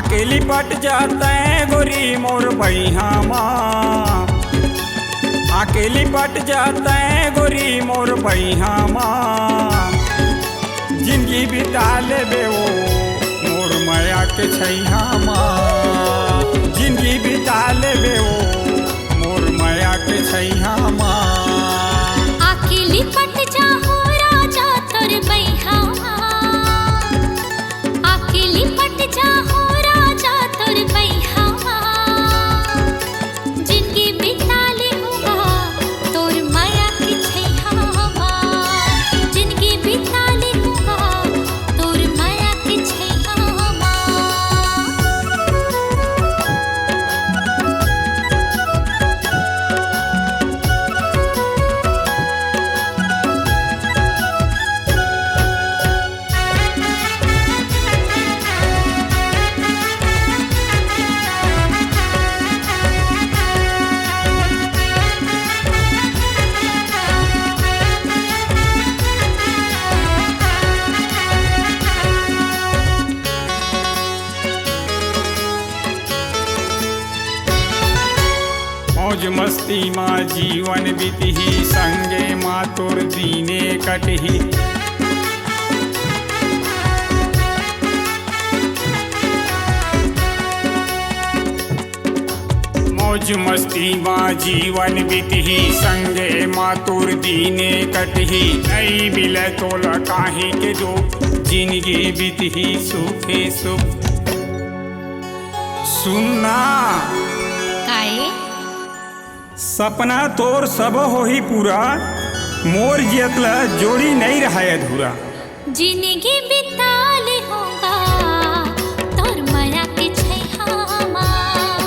अकेली पट जाते गोरी मोर भैया माँ, अकेली पट जाते गोरी मोर भैया माँ। जिंदगी बिता लेबे वो मोर माया के छैया माँ, जिंदगी बिता लेबे वो मोर माया के छैया माँ। अकेली पट जाहो राजा तोर भैया माँ, अकेली पट जाहो राजा तोर भैया माँ। जिंदगी बिता लेहूँगा तोर माया के छैया माँ, जिंदगी बिता लेहूँगा तोर माया के छैया माँ। मौज मस्ती माँ जीवन बीतही, संगे माँ तोर दीने कटही। मौज मस्ती माँ जीवन बीतही, संगे माँ तोर दीने कटही। नहीं मिले तोला काहे के दो, जिंदगी बीतही सुखे सुख। सुनना काहे सपना तोर सब हो ही पूरा, मोर जियतला जोड़ी नहीं रहा अधूरा। जिंदगी बिता लेहूँगा तोर माया के छैया माँ,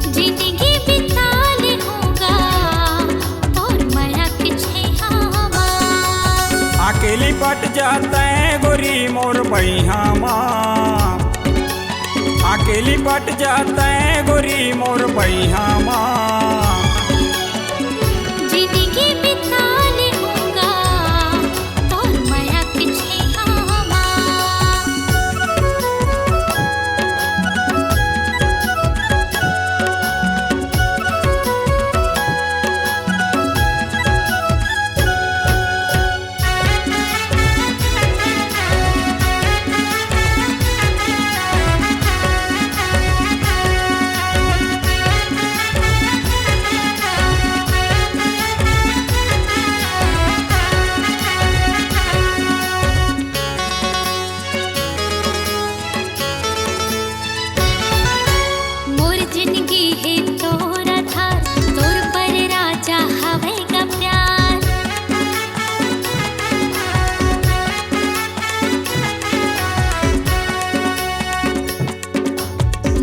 जिंदगी बिता लेहूँगा तोर माया के छैया माँ। अकेली पट जाते गोरी मोर भैया माँ, अकेली पट जाते गोरी मोर भैया माँ। जिंदगी बिता लेहूँगा तोर माया के छैया माँ। मोर जिंदगी है तोरा धार, तोर पर राजा हवे का प्यार।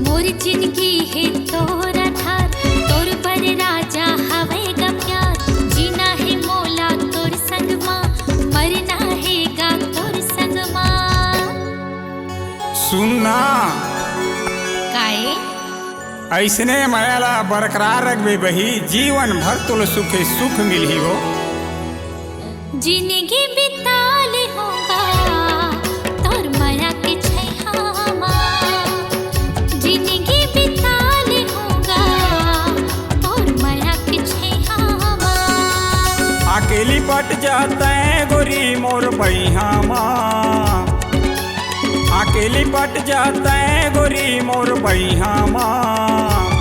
मोर जिंदगी है तोरा धार, तोर पर राजा हवे का प्यार। जीना है मोला तोर संग माँ, मरना है गा तोर संग माँ। सुनना काहे ऐसने मायाला बरकरार रखबे बही, जीवन भर तोल सुखे सुख मिलही हो। जिंदगी बिता लेहूँगा तोर माया के छैया माँ, जिंदगी बिता लेहूँगा तोर माया के छैया माँ। अकेली पट जाते गोरी मोर भैया माँ, अकेली पट जाते गोरी मोर भैया माँ।